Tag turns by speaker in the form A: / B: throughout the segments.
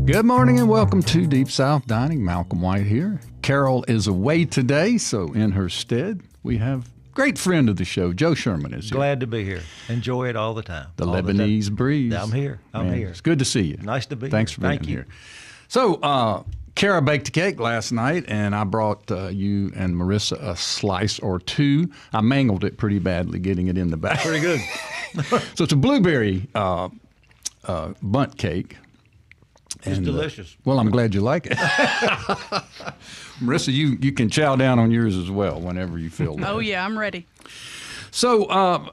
A: Good morning and welcome to Deep South Dining. Malcolm White here. Carol is away today, so in her stead, we have a great friend of the show, Joe Sherman is here.
B: Glad to be here. Enjoy it all the time.
A: The Lebanese breeze.
B: I'm here. I'm here.
A: It's good to see you.
B: Nice to be
A: Thanks
B: here.
A: for being here. So, Kara baked a cake last night, and I brought you and Marissa a slice or two. I mangled it pretty badly getting it in the bag.
B: Pretty good.
A: So it's a blueberry bundt cake.
B: It's delicious.
A: Well, I'm glad you like it. Marissa, you can chow down on yours as well whenever you feel like.
C: Oh, yeah, I'm ready.
A: So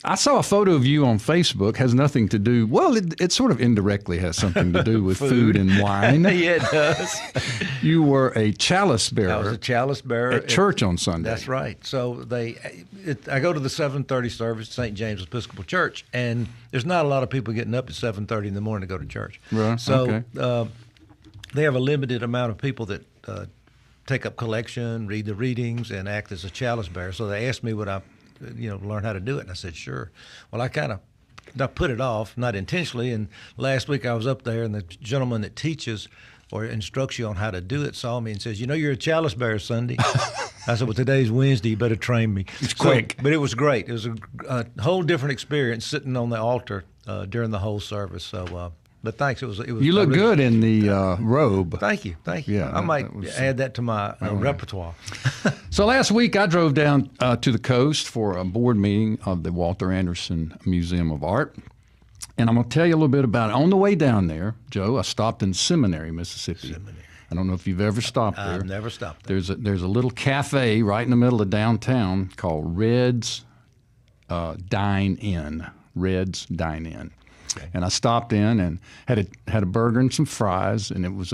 A: I saw a photo of you on Facebook. Has nothing to do, well, it sort of indirectly has something to do with food and wine.
B: Yeah, it does.
A: You were a chalice bearer.
B: I was a chalice bearer.
A: At church on Sunday.
B: That's right. So I go to the 7:30 service at St. James Episcopal Church, and there's not a lot of people getting up at 7:30 in the morning to go to church.
A: Right.
B: So
A: okay.
B: They have a limited amount of people that take up collection, read the readings, and act as a chalice bearer. So they asked me would I learn how to do it, and I said sure. Well, I put it off, not intentionally, and last week I was up there, and the gentleman that teaches or instructs you on how to do it saw me and says, you're a chalice bearer Sunday. I said, well, today's Wednesday, you better train me.
A: It's quick.
B: But it was great. It was a whole different experience sitting on the altar during the whole service. So, but thanks. It was.
A: You look good in the robe.
B: Thank you.
A: Yeah,
B: I might add that to my repertoire.
A: So last week I drove down to the coast for a board meeting of the Walter Anderson Museum of Art. And I'm going to tell you a little bit about it. On the way down there, Joe, I stopped in Seminary, Mississippi. I don't know if you've ever stopped there.
B: I've never stopped there.
A: There's a little cafe right in the middle of downtown called Red's Dine In. Red's Dine In. Okay. And I stopped in and had a burger and some fries, and it was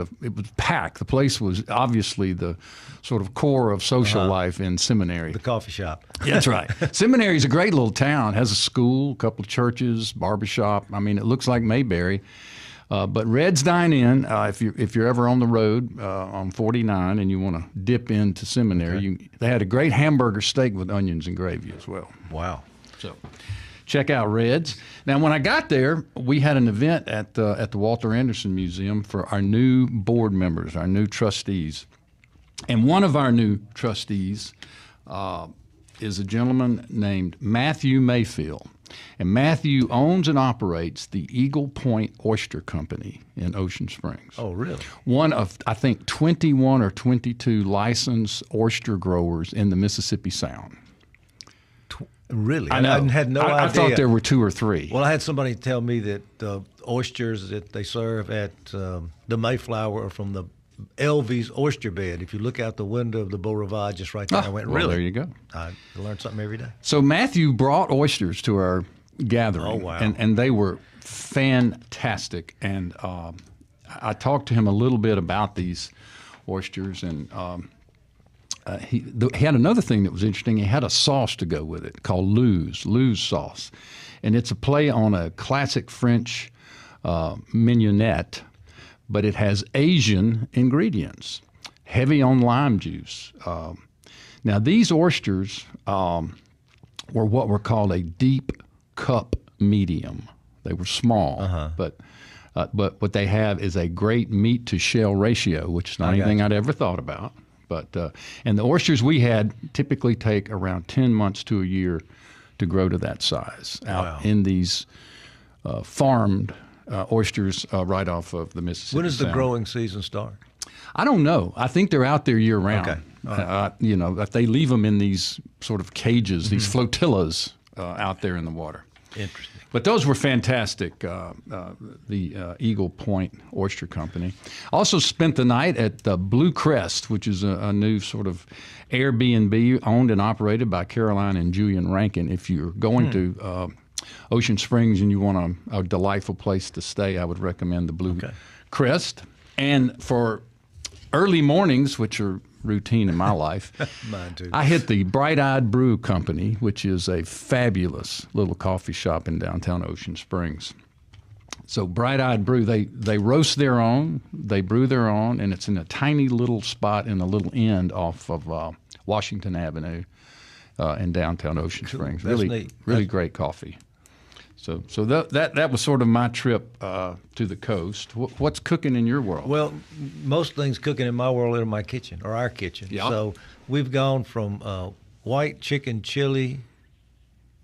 A: packed. The place was obviously the sort of core of social life in Seminary.
B: The coffee shop.
A: That's right. Seminary is a great little town. It has a school, a couple of churches, barbershop. I mean, it looks like Mayberry. But Red's Dine In, if you're ever on the road on 49 and you want to dip into Seminary, they had a great hamburger steak with onions and gravy as well.
B: Wow.
A: So check out Red's. Now, when I got there, we had an event at the Walter Anderson Museum for our new board members, our new trustees. And one of our new trustees is a gentleman named Matthew Mayfield. And Matthew owns and operates the Eagle Point Oyster Company in Ocean Springs.
B: Oh, really?
A: One of, I think, 21 or 22 licensed oyster growers in the Mississippi Sound.
B: Really?
A: I know.
B: I had no idea.
A: I thought there were 2 or 3.
B: Well, I had somebody tell me that the oysters that they serve at the Mayflower are from the Elvy's oyster bed. If you look out the window of the Beau Rivage, just right there, I went, really?
A: Well, there you go.
B: I learned something every day.
A: So Matthew brought oysters to our gathering.
B: Oh, wow.
A: And they were fantastic. And I talked to him a little bit about these oysters, and he had another thing that was interesting. He had a sauce to go with it called Lou's sauce. And it's a play on a classic French mignonette, but it has Asian ingredients, heavy on lime juice. Now, these oysters were what were called a deep cup medium. They were small, but what they have is a great meat to shell ratio, which is not anything I'd ever thought about. But and the oysters we had typically take around 10 months to a year to grow to that size out in these farmed oysters right off of the Mississippi
B: When does the
A: Sound.
B: growing season start?
A: I don't know. I think they're out there year round.
B: Okay. Right.
A: They leave them in these sort of cages, these flotillas out there in the water.
B: Interesting.
A: But those were fantastic, the Eagle Point Oyster Company. Also spent the night at the Blue Crest, which is a new sort of Airbnb owned and operated by Caroline and Julian Rankin. If you're going to Ocean Springs and you want a delightful place to stay, I would recommend the Blue Crest. And for early mornings, which are routine in my life,
B: Mine too.
A: I hit the Bright Eyed Brew Company, which is a fabulous little coffee shop in downtown Ocean Springs. So Bright Eyed Brew, they roast their own, they brew their own, and it's in a tiny little spot in a little end off of Washington Avenue in downtown Ocean Springs.
B: That's
A: Really,
B: neat.
A: really great coffee. So that was sort of my trip to the coast. What's cooking in your world?
B: Well, most things cooking in my world are in my kitchen or our kitchen.
A: Yeah.
B: So we've gone from white chicken chili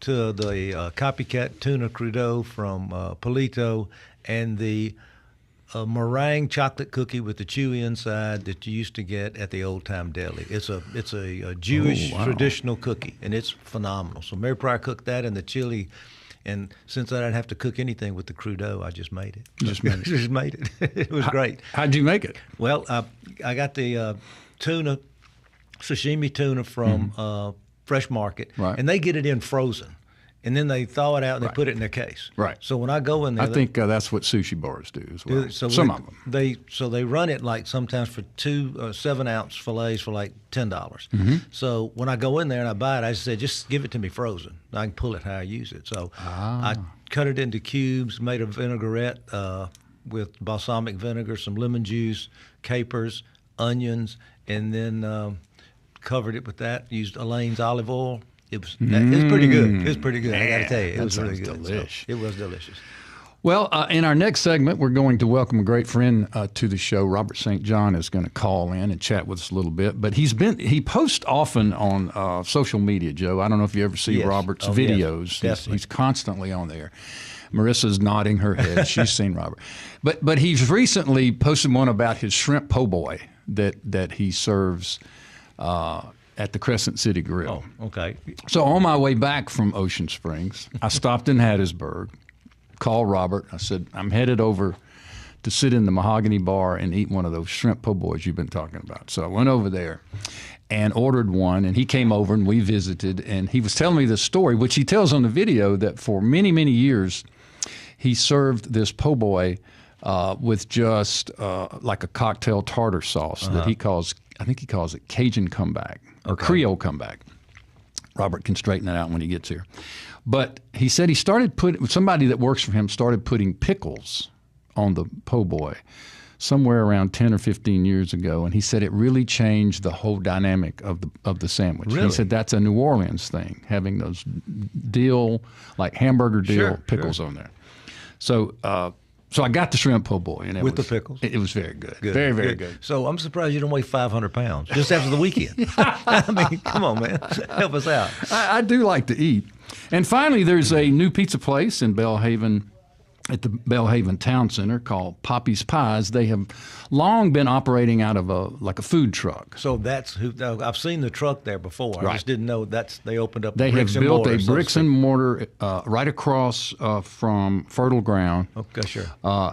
B: to the copycat tuna crudo from Polito, and the meringue chocolate cookie with the chewy inside that you used to get at the Old Time Deli. It's a Jewish traditional cookie, and it's phenomenal. So Mary Pryor cooked that and the chili. And since I didn't have to cook anything with the crudo, I just made it.
A: Just made it.
B: It was great.
A: How'd you make it?
B: Well, I got the tuna, sashimi tuna from Fresh Market,
A: Right.
B: and they get it in frozen. And then they thaw it out and they put it in their case.
A: Right.
B: So when I go in there,
A: I think that's what sushi bars do as well. Some of them.
B: They run it like sometimes for 2 7-ounce fillets for like $10. So when I go in there and I buy it, I just say, just give it to me frozen. I can pull it how I use it. So I cut it into cubes, made a vinaigrette with balsamic vinegar, some lemon juice, capers, onions, and then covered it with that. Used Elaine's olive oil. It's pretty good. It was pretty good. I got to tell you, it was really good.
A: Delish.
B: So it was delicious.
A: Well, in our next segment, we're going to welcome a great friend to the show. Robert St. John is going to call in and chat with us a little bit. But he posts often on social media, Joe. I don't know if you ever see Robert's videos.
B: Yes,
A: he's constantly on there. Marissa's nodding her head. She's seen Robert. But he's recently posted one about his shrimp po' boy that he serves at the Crescent City Grill.
B: Oh, okay.
A: So on my way back from Ocean Springs, I stopped in Hattiesburg, called Robert. I said, I'm headed over to sit in the Mahogany Bar and eat one of those shrimp po' boys you've been talking about. So I went over there and ordered one, and he came over and we visited, and he was telling me this story, which he tells on the video, that for many, many years he served this po' boy with just like a cocktail tartar sauce that he calls it Cajun comeback or Creole comeback. Robert can straighten that out when he gets here. But he said he started somebody that works for him started putting pickles on the po' boy somewhere around 10 or 15 years ago, and he said it really changed the whole dynamic of the sandwich.
B: Really?
A: He said that's a New Orleans thing, having those dill, like hamburger dill pickles on there. So I got the shrimp po' boy. And
B: with the pickles?
A: It was very good. Very, very good.
B: So I'm surprised you don't weigh 500 pounds just after the weekend. I mean, come on, man. Help us out.
A: I do like to eat. And finally, there's a new pizza place in Belhaven, at the Belhaven Town Center, called Poppy's Pies. They have long been operating out of a food truck.
B: So that's who I've seen the truck there before. I just didn't know they opened up.
A: They have built a bricks and mortar right across from Fertile Ground.
B: Okay, sure.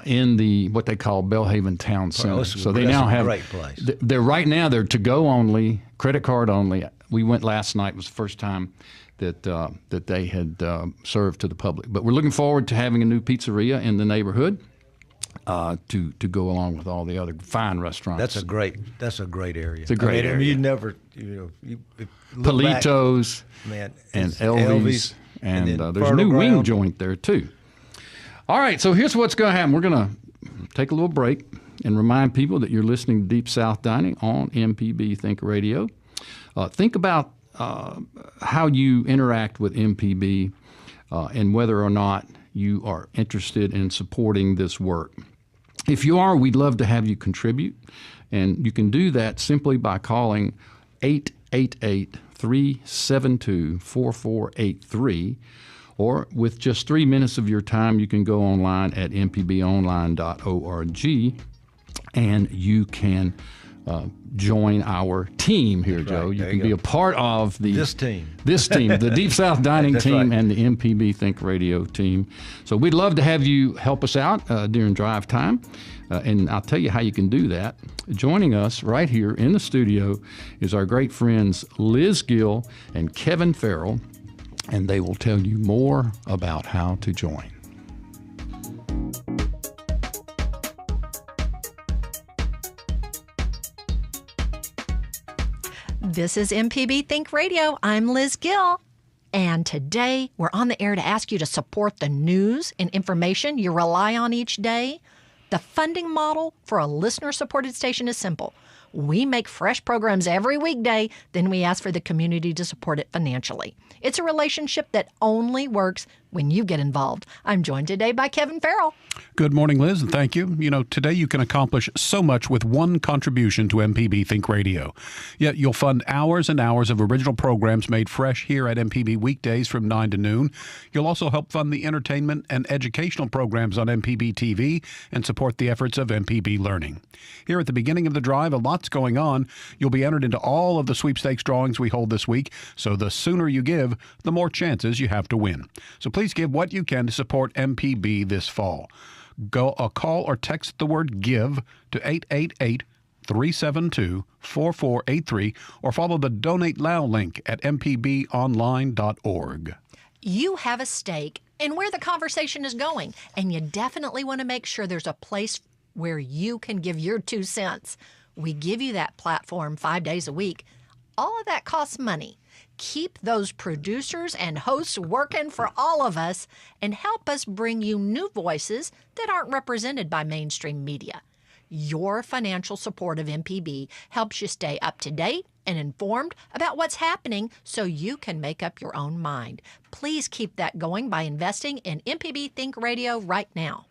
A: In the what they call Belhaven Town Center. So they now have.
B: Great place.
A: They're to go only, credit card only. We went last night. It was the first time that they had served to the public. But we're looking forward to having a new pizzeria in the neighborhood to go along with all the other fine restaurants.
B: That's a great area.
A: It's a great area.
B: You never, you
A: Politos
B: back,
A: and Elvies, and there's a new wing joint there too. All right, so here's what's going to happen. We're going to take a little break and remind people that you're listening to Deep South Dining on MPB Think Radio. Think about how you interact with MPB and whether or not you are interested in supporting this work. If you are, we'd love to have you contribute, and you can do that simply by calling 888-372-4483, or with just 3 minutes of your time, you can go online at mpbonline.org, and you can join our team here,
B: That's
A: Joe.
B: right.
A: You can be a part of
B: this team,
A: the Deep South Dining team,
B: right.
A: and the MPB Think Radio team. So we'd love to have you help us out during drive time, and I'll tell you how you can do that. Joining us right here in the studio is our great friends Liz Gill and Kevin Farrell, and they will tell you more about how to join.
C: This is MPB Think Radio. I'm Liz Gill. And today we're on the air to ask you to support the news and information you rely on each day. The funding model for a listener-supported station is simple. We make fresh programs every weekday, then we ask for the community to support it financially. It's a relationship that only works when you get involved. I'm joined today by Kevin Farrell.
D: Good morning, Liz, and thank you. You know, today you can accomplish so much with one contribution to MPB Think Radio. Yet you'll fund hours and hours of original programs made fresh here at MPB weekdays from 9 to noon. You'll also help fund the entertainment and educational programs on MPB TV and support the efforts of MPB Learning. Here at the beginning of the drive, a lot's going on. You'll be entered into all of the sweepstakes drawings we hold this week, so the sooner you give, the more chances you have to win. So please give what you can to support MPB this fall. Call or text the word GIVE to 888-372-4483 or follow the Donate Now link at mpbonline.org.
C: You have a stake in where the conversation is going, and you definitely want to make sure there's a place where you can give your 2 cents. We give you that platform 5 days a week. All of that costs money. Keep those producers and hosts working for all of us and help us bring you new voices that aren't represented by mainstream media. Your financial support of MPB helps you stay up to date and informed about what's happening so you can make up your own mind. Please keep that going by investing in MPB Think Radio right now.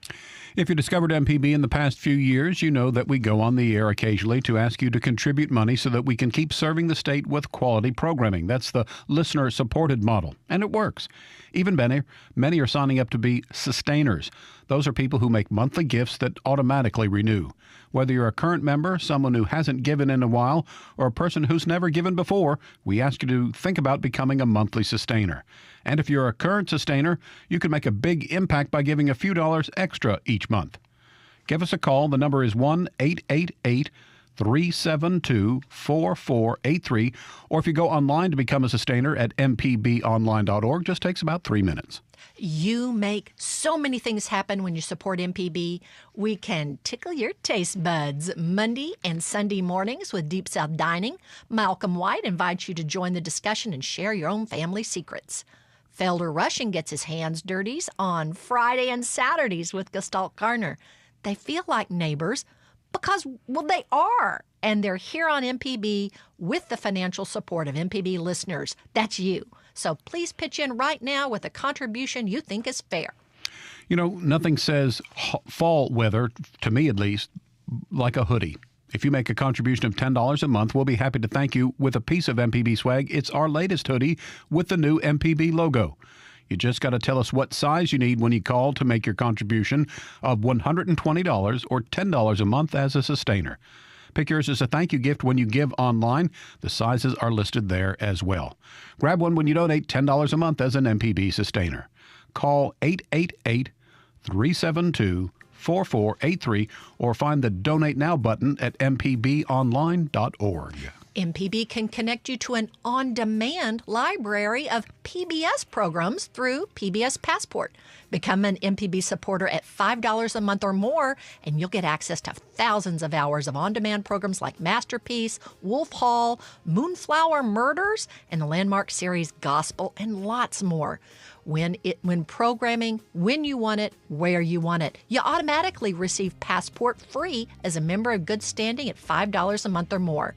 D: If you discovered MPB in the past few years, you know that we go on the air occasionally to ask you to contribute money so that we can keep serving the state with quality programming. That's the listener-supported model, and it works. Even many are signing up to be sustainers. Those are people who make monthly gifts that automatically renew. Whether you're a current member, someone who hasn't given in a while, or a person who's never given before, we ask you to think about becoming a monthly sustainer. And if you're a current sustainer, you can make a big impact by giving a few dollars extra each month. Give us a call. The number is 1-888-372-4483. Or if you go online to become a sustainer at mpbonline.org, just takes about 3 minutes.
C: You make so many things happen when you support MPB. We can tickle your taste buds Monday and Sunday mornings with Deep South Dining. Malcolm White invites you to join the discussion and share your own family secrets. Felder Rushing gets his hands dirty on Friday and Saturdays with Gestalt Garner. They feel like neighbors because, well, they are. And they're here on MPB with the financial support of MPB listeners. That's you. So please pitch in right now with a contribution you think is fair.
D: You know, nothing says fall weather, to me at least, like a hoodie. If you make a contribution of $10 a month, we'll be happy to thank you with a piece of MPB swag. It's our latest hoodie with the new MPB logo. You just got to tell us what size you need when you call to make your contribution of $120 or $10 a month as a sustainer. Pick yours as a thank you gift when you give online. The sizes are listed there as well. Grab one when you donate $10 a month as an MPB sustainer. Call 888-372-4483 or find the Donate Now button at mpbonline.org.
C: MPB can connect you to an on-demand library of PBS programs through PBS Passport. Become an MPB supporter at $5 a month or more, and you'll get access to thousands of hours of on-demand programs like Masterpiece, Wolf Hall, Moonflower Murders, and the landmark series Gospel, and lots more. When programming, when you want it, where you want it. You automatically receive Passport free as a member of good standing at $5 a month or more.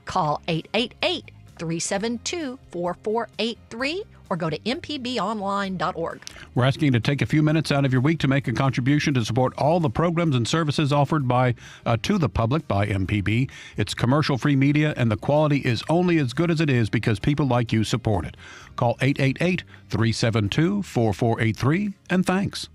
C: Call 888-372-4483 or go to mpbonline.org.
D: We're asking you to take a few minutes out of your week to make a contribution to support all the programs and services offered to the public by MPB. It's commercial-free media, and the quality is only as good as it is because people like you support it. Call 888-372-4483, and thanks.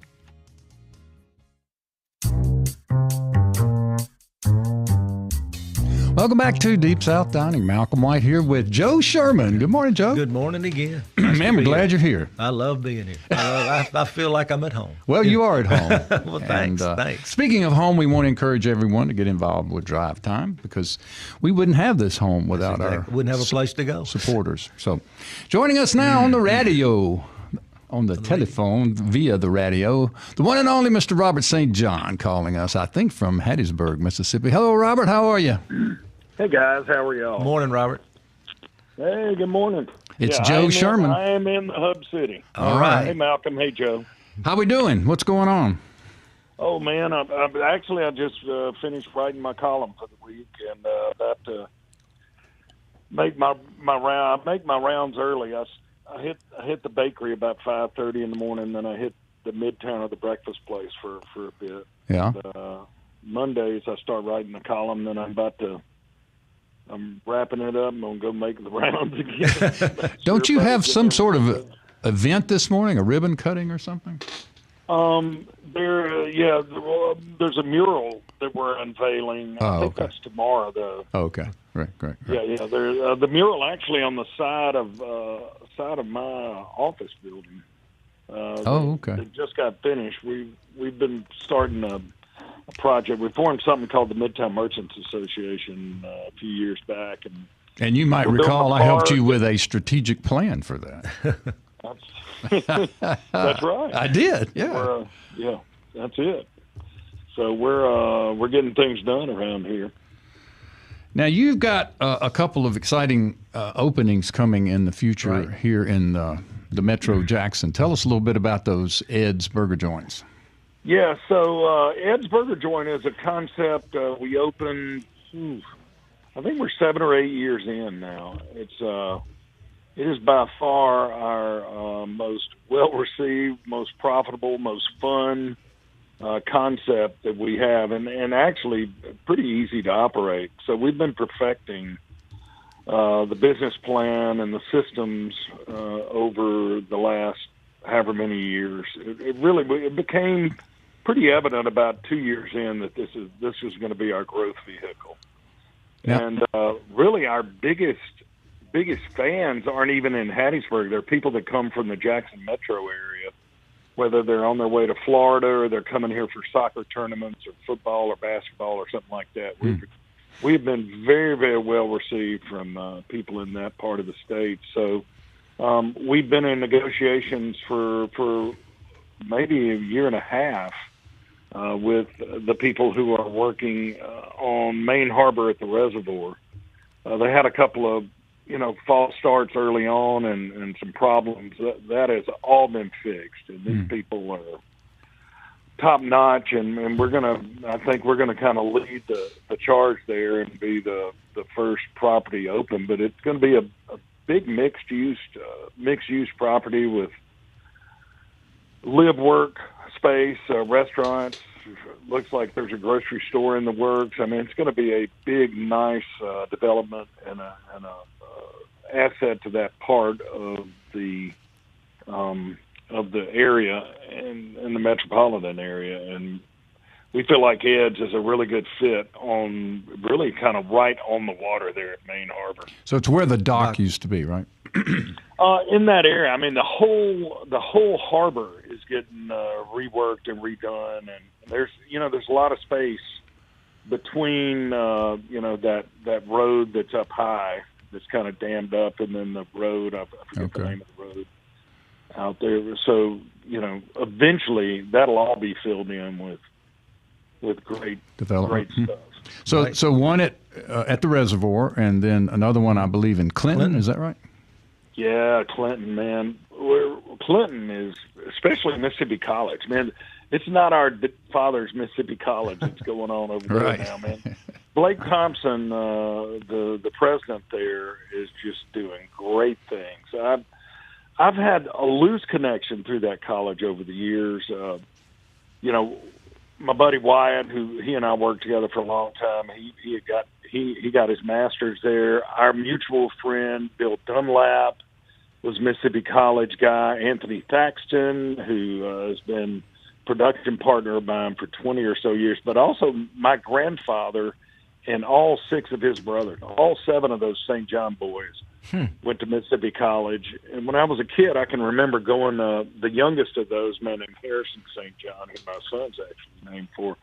A: Welcome back to Deep South Dining. Malcolm White here with Joe Sherman. Good morning, Joe.
B: Good morning again.
A: Man, we're glad you're here.
B: I love being here. I feel like I'm at home.
A: Well, you are at home.
B: Well, thanks. Thanks.
A: Speaking of home, we want to encourage everyone to get involved with Drive Time because we wouldn't have this home without our
B: wouldn't have a place to go.
A: Supporters. So, joining us now on the radio, on the telephone, via the radio, the one and only Mr. Robert St. John calling us, I think, from Hattiesburg, Mississippi. Hello, Robert. How are you?
E: Hey, guys. How are y'all?
B: Morning, Robert.
E: Hey, good morning.
A: It's Joe Sherman.
E: I am in the Hub City.
B: All right.
E: Hey, Malcolm. Hey, Joe.
A: How we doing? What's going on?
E: Oh, man. I just finished writing my column for the week and about to make my round. I make my rounds early. I I hit the bakery about 5:30 in the morning. Then I hit the Midtown of the breakfast place for a bit.
A: Yeah.
E: And, Mondays I start writing the column. Then I'm wrapping it up. I'm gonna go make the rounds again.
A: Don't you have some sort of event this morning? A ribbon cutting or something?
E: There's a mural that we're unveiling. I think that's tomorrow, though.
A: Oh, okay, right.
E: Yeah. There's the mural actually on the side of my office building.
A: Okay.
E: It just got finished. We've been starting a project. We formed something called the Midtown Merchants Association a few years back,
A: and you might recall I helped you with a strategic plan for that.
E: That's right.
A: I did. Yeah.
E: That's it. So we're getting things done around here.
A: Now you've got a couple of exciting openings coming in the future here in the Metro Jackson. Tell us a little bit about those Ed's Burger Joints.
E: Yeah. So Ed's Burger Joint is a concept we opened. I think we're 7 or 8 years in now. It is by far our most well-received, most profitable, most fun concept that we have, and actually pretty easy to operate. So we've been perfecting the business plan and the systems over the last however many years. It became pretty evident about 2 years in that this is going to be our growth vehicle. Yep. And really our biggest fans aren't even in Hattiesburg. They're people that come from the Jackson metro area, whether they're on their way to Florida or they're coming here for soccer tournaments or football or basketball or something like that. We've been very, very well received from people in that part of the state. So we've been in negotiations for maybe a year and a half with the people who are working on Main Harbor at the reservoir. They had a couple of false starts early on and some problems. That has all been fixed. And these people are top notch, and I think we're gonna kind of lead the charge there and be the first property open. But it's going to be a big mixed use property with live work space, restaurants. Looks like there's a grocery store in the works. I mean, it's going to be a big, nice development and a asset to that part of the area and the metropolitan area. And we feel like Ed's is a really good fit on really kind of right on the water there at Main Harbor.
A: So it's where the dock used to be, right?
E: In that area, I mean, the whole harbor is getting reworked and redone, and there's a lot of space between that road that's up high that's kind of dammed up, and then the road, I forget the name of the road out there. So eventually that'll all be filled in with great development, great stuff.
A: So one at the reservoir, and then another one I believe in Clinton. Is that right?
E: Yeah, Clinton, man. Clinton is, especially Mississippi College, man. It's not our father's Mississippi College that's going on over there now, man. Blake Thompson, the president there, is just doing great things. I've had a loose connection through that college over the years. My buddy Wyatt, who he and I worked together for a long time, he got his master's there. Our mutual friend Bill Dunlap was Mississippi College guy. Anthony Thaxton, who has been production partner of mine for 20 or so years, but also my grandfather and all 6 of his brothers, all 7 of those St. John boys went to Mississippi College. And when I was a kid, I can remember going, the youngest of those, man named Harrison St. John, who my son's actually named for,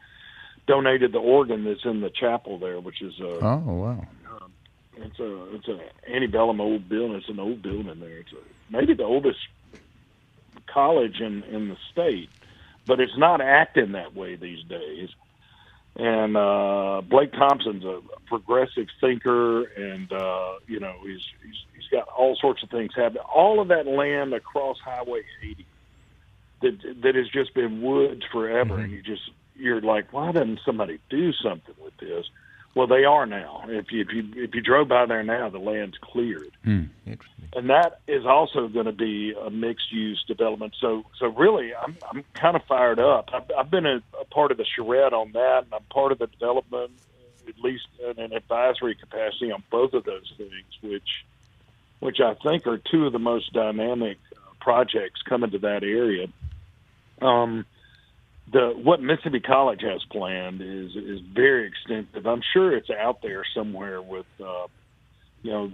E: donated the organ that's in the chapel there, which is
A: oh wow.
E: It's a antebellum old building. It's an old building there. It's maybe the oldest college in the state, but it's not acting that way these days. And Blake Thompson's a progressive thinker, and he's got all sorts of things happening. All of that land across Highway 80 that has just been woods forever, and you're like, why doesn't somebody do something with this? Well, they are now. If you drove by there now, the land's cleared, and that is also going to be a mixed use development. So really, I'm kind of fired up. I've been a part of the charrette on that, and I'm part of the development, at least in an advisory capacity on both of those things, which I think are two of the most dynamic projects coming to that area. What Mississippi College has planned is very extensive. I'm sure it's out there somewhere with the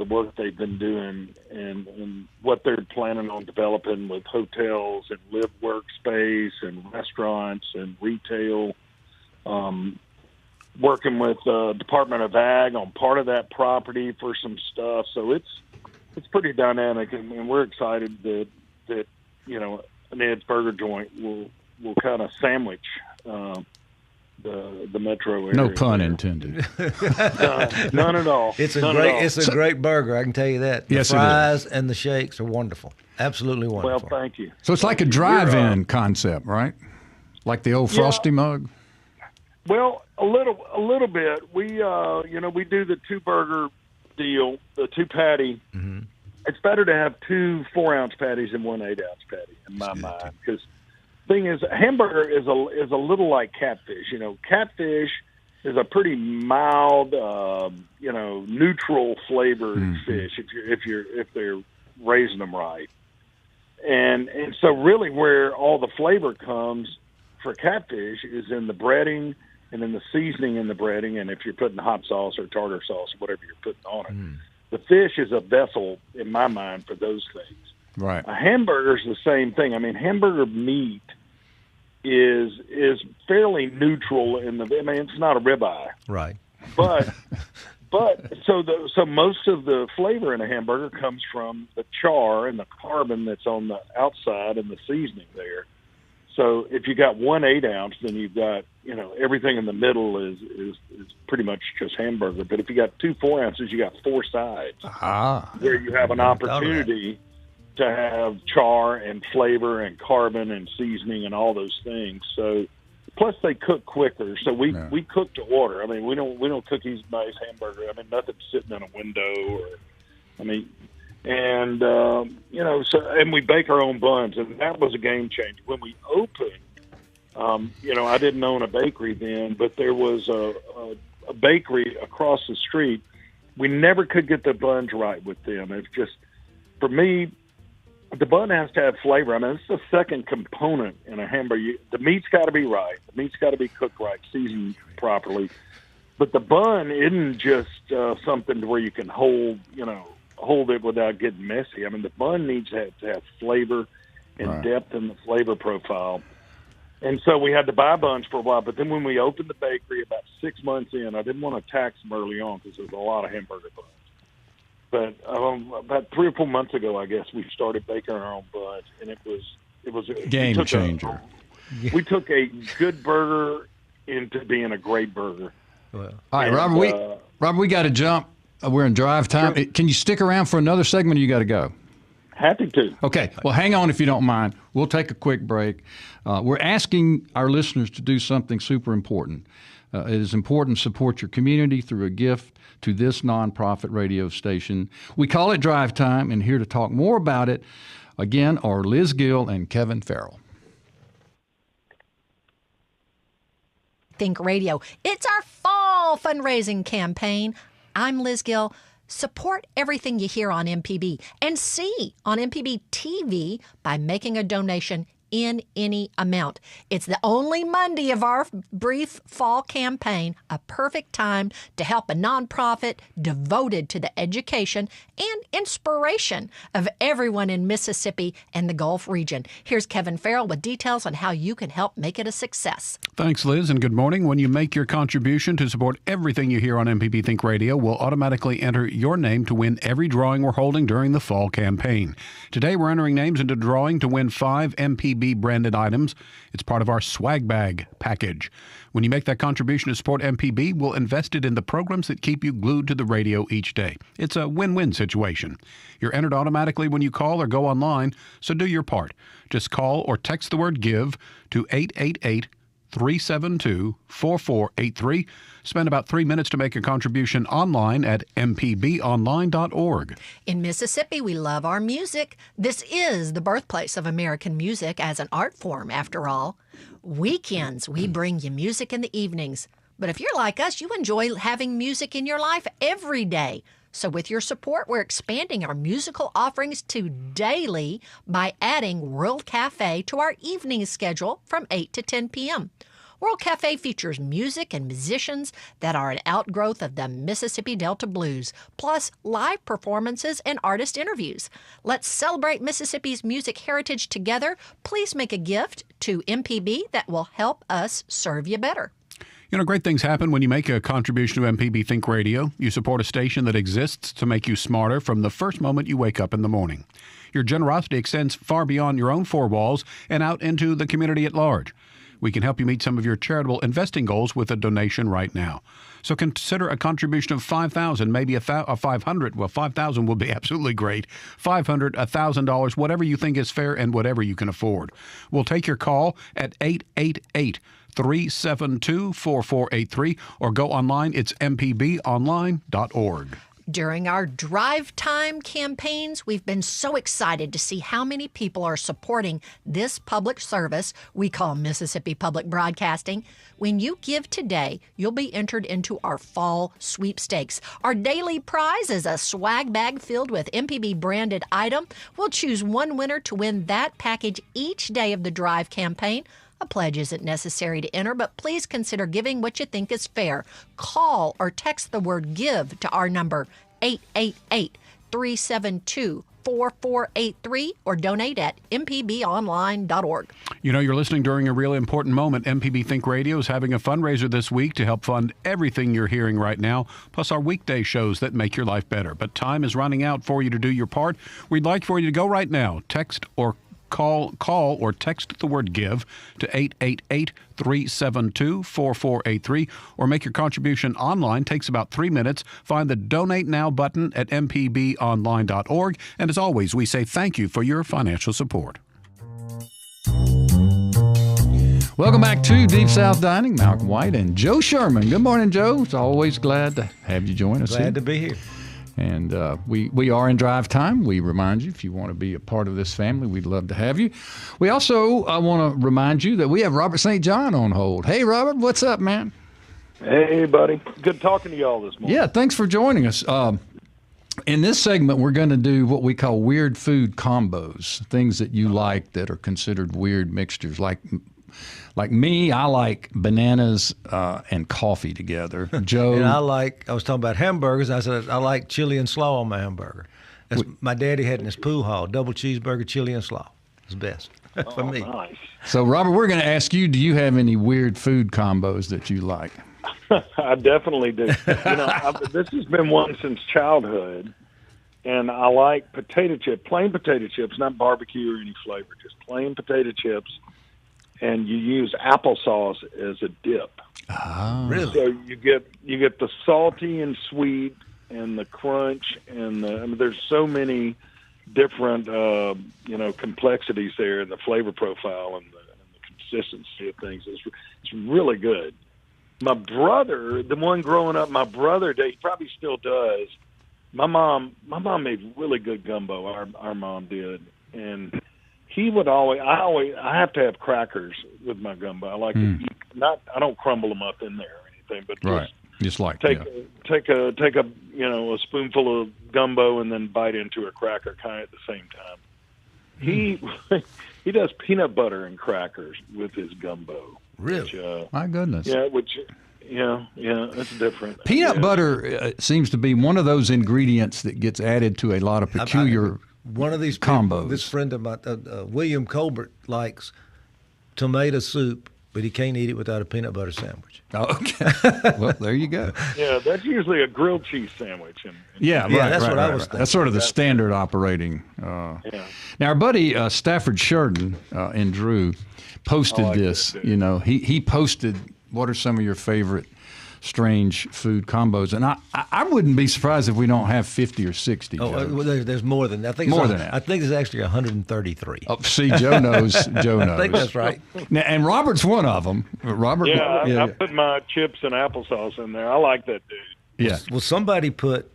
E: work they've been doing and what they're planning on developing with hotels and live workspace and restaurants and retail. Working with Department of Ag on part of that property for some stuff. So it's pretty dynamic, and we're excited that an Ed's Burger joint will kind of sandwich the metro area.
A: No pun intended.
E: None at all.
B: It's a great burger, I can tell you that. The
A: yes,
B: fries and the shakes are wonderful. Absolutely wonderful.
E: Well, thank you.
A: So it's like a drive-in concept, right? Like the old Frosty mug?
E: Well, a little bit. We we do the 2-burger deal, the 2-patty. Mm-hmm. It's better to have 2 4-ounce patties than 1 8-ounce patty in my mind, because thing is, hamburger is a little like catfish. Catfish is a pretty mild, neutral flavored fish if they're raising them right, and so really where all the flavor comes for catfish is in the breading and in the seasoning in the breading, and if you're putting hot sauce or tartar sauce or whatever you're putting on it. The fish is a vessel in my mind for those things.
A: Right.
E: A hamburger is the same thing. I mean, hamburger meat is fairly neutral it's not a ribeye.
B: Right.
E: But so most of the flavor in a hamburger comes from the char and the carbon that's on the outside and the seasoning there. So if you got 1 8-ounce, then you've got, everything in the middle is pretty much just hamburger. But if you got 2 4-ounces, you got 4 sides where you have an opportunity to have char and flavor and carbon and seasoning and all those things. So plus they cook quicker. So we cook to order. I mean, we don't cook these nice hamburger. I mean, nothing's sitting in a window and we bake our own buns, and that was a game changer. When we opened, I didn't own a bakery then, but there was a bakery across the street. We never could get the buns right with them. It's just, for me, the bun has to have flavor. I mean, it's the second component in a hamburger. The meat's got to be right. The meat's got to be cooked right, seasoned properly. But the bun isn't just something where you can hold it without getting messy. I mean, the bun needs to have flavor and depth in the flavor profile. And so we had to buy buns for a while. But then when we opened the bakery about 6 months in, I didn't want to tax them early on because there's a lot of hamburger buns. But about 3 or 4 months ago, I guess, we started baking our own buns, and it was a
A: game changer.
E: We took a good burger into being a great burger.
A: Well, all right, Robert, we got to jump. We're in drive time. Sure. Can you stick around for another segment, or you got to go?
E: Happy to.
A: Okay. Well, hang on if you don't mind. We'll take a quick break. We're asking our listeners to do something super important. It is important to support your community through a gift to this nonprofit radio station. We call it Drive Time, and here to talk more about it, again, are Liz Gill and Kevin Farrell.
C: Think Radio. It's our fall fundraising campaign. I'm Liz Gill. Support everything you hear on MPB and see on MPB TV by making a donation in any amount. It's the only Monday of our brief fall campaign, a perfect time to help a nonprofit devoted to the education and inspiration of everyone in Mississippi and the Gulf region. Here's Kevin Farrell with details on how you can help make it a success.
D: Thanks, Liz, and good morning. When you make your contribution to support everything you hear on MPB Think Radio, we'll automatically enter your name to win every drawing we're holding during the fall campaign. Today, we're entering names into drawing to win 5 MPB branded items. It's part of our swag bag package. When you make that contribution to support MPB, we'll invest it in the programs that keep you glued to the radio each day. It's a win-win situation. You're entered automatically when you call or go online, so do your part. Just call or text the word GIVE to 888 888-372-4483. Spend about 3 minutes to make a contribution online at mpbonline.org.
C: In Mississippi, we love our music. This is the birthplace of American music as an art form, after all. Weekends, we bring you music in the evenings. But if you're like us, you enjoy having music in your life every day. So with your support, we're expanding our musical offerings to daily by adding World Cafe to our evening schedule from 8 to 10 p.m. World Cafe features music and musicians that are an outgrowth of the Mississippi Delta Blues, plus live performances and artist interviews. Let's celebrate Mississippi's music heritage together. Please make a gift to MPB that will help us serve you better.
D: You know, great things happen when you make a contribution to MPB Think Radio. You support a station that exists to make you smarter from the first moment you wake up in the morning. Your generosity extends far beyond your own four walls and out into the community at large. We can help you meet some of your charitable investing goals with a donation right now. So consider a contribution of $5,000, maybe a $500. Well, $5,000 will be absolutely great. $500, $1,000, whatever you think is fair and whatever you can afford. We'll take your call at 888-372-4483 or go online. It's mpbonline.org.
C: During our drive time campaigns, we've been so excited to see how many people are supporting this public service we call Mississippi Public Broadcasting. When you give today, you'll be entered into our fall sweepstakes. Our daily prize is a swag bag filled with MPB branded item. We'll choose one winner to win that package each day of the drive campaign. A pledge isn't necessary to enter, but please consider giving what you think is fair. Call or text the word GIVE to our number 888-372-4483 or donate at mpbonline.org.
D: You know, you're listening during a really important moment. MPB Think Radio is having a fundraiser this week to help fund everything you're hearing right now, plus our weekday shows that make your life better. But time is running out for you to do your part. We'd like for you to go right now. Text or call or text the word GIVE to 888-372-4483 or make your contribution online. Takes about 3 minutes. Find the Donate Now button at mpbonline.org. And as always, we say thank you for your financial support.
A: Welcome back to Deep South Dining. Malcolm White and Joe Sherman. Good morning, Joe. It's always glad to have you join us.
B: Glad to be here.
A: And we are in drive time. We remind you, if you want to be a part of this family, we'd love to have you. We also want to remind you that we have Robert St. John on hold. Hey, Robert, what's up, man?
E: Hey, buddy. Good talking to y'all this morning.
A: Yeah, thanks for joining us. In this segment, we're going to do what we call weird food combos, things that you like that are considered weird mixtures. Like me, I like bananas and coffee together. Joe,
B: And I was talking about hamburgers. I said I like chili and slaw on my hamburger. That's my daddy had in his pool hall, double cheeseburger, chili and slaw. It's the best for me.
E: Nice.
A: So, Robert, we're going to ask you, do you have any weird food combos that you like?
E: I definitely do. This has been one since childhood, and I like plain potato chips, not barbecue or any flavor, just plain potato chips. And you use applesauce as a dip.
A: Oh.
B: Really?
E: So you get the salty and sweet and the crunch and there's so many different complexities there in the flavor profile and the consistency of things. It's really good. My brother, the one growing up, he probably still does. My mom made really good gumbo. Our mom did, and he would I have to have crackers with my gumbo. I like to eat, I don't crumble them up in there or anything, but just take a spoonful of gumbo and then bite into a cracker kind of at the same time. He does peanut butter and crackers with his gumbo.
B: Really?
E: Which,
A: My goodness.
E: Yeah, that's different.
A: Peanut butter seems to be one of those ingredients that gets added to a lot of peculiar
B: one of these
A: combos.
B: People, this friend of mine, William Colbert, likes tomato soup, but he can't eat it without a peanut butter sandwich.
A: Oh, okay. Well, there you go.
E: Yeah, that's usually a grilled cheese sandwich.
A: Yeah, right.
B: That's what I was thinking.
A: That's sort of the standard operating.
E: Yeah.
A: Now, our buddy Stafford Sheridan in Drew posted
E: like
A: this.
E: that, too.
A: He posted, what are some of your favorite strange food combos. And I wouldn't be surprised if we don't have 50 or 60.
B: Oh,
A: Joe.
B: well, there's more than that. I think
A: More
B: it's
A: than that.
B: I think it's actually 133.
A: Oh, see, Joe knows. Joe knows.
B: I think that's right.
A: Now, and Robert's one of them. Robert.
E: I put my chips and applesauce in there. I like that dude.
A: Yeah.
B: Well, somebody put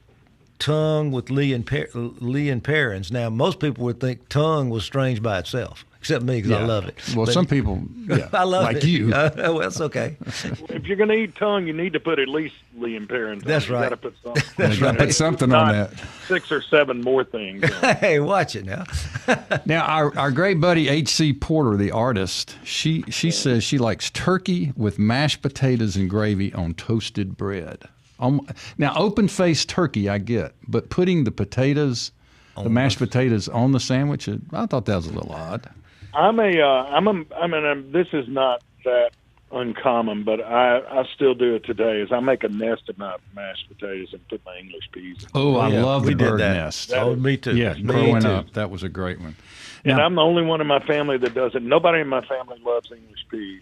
B: tongue with Lee and parents. Now, most people would think tongue was strange by itself, except me because I love it.
A: Well,
B: But
A: some people,
B: I love
A: like
B: it.
A: you.
B: Well, that's okay.
E: If you're going to eat tongue, you need to put at least Lee and parents.
B: That's right.
E: You got to put something.
B: That's
A: You gotta put something on
E: Not
A: that.
E: 6 or 7 more things.
B: Hey, watch it now.
A: Now, our great buddy H.C. Porter, the artist, she says she likes turkey with mashed potatoes and gravy on toasted bread. Now, open-faced turkey, I get, but putting the potatoes, the mashed potatoes on the sandwich, I thought that was a little odd.
E: This is not that uncommon, but I still do it today. Is I make a nest of my mashed potatoes and put my English peas in.
A: Oh, I
B: Yeah,
A: love the
B: we did
A: bird
B: that.
A: nest.
B: Oh, me too.
A: Yeah,
B: Me
A: growing
B: too.
A: up, that was a great one.
E: And
A: Now-
E: I'm the only one in my family that does it. Nobody in my family loves English peas,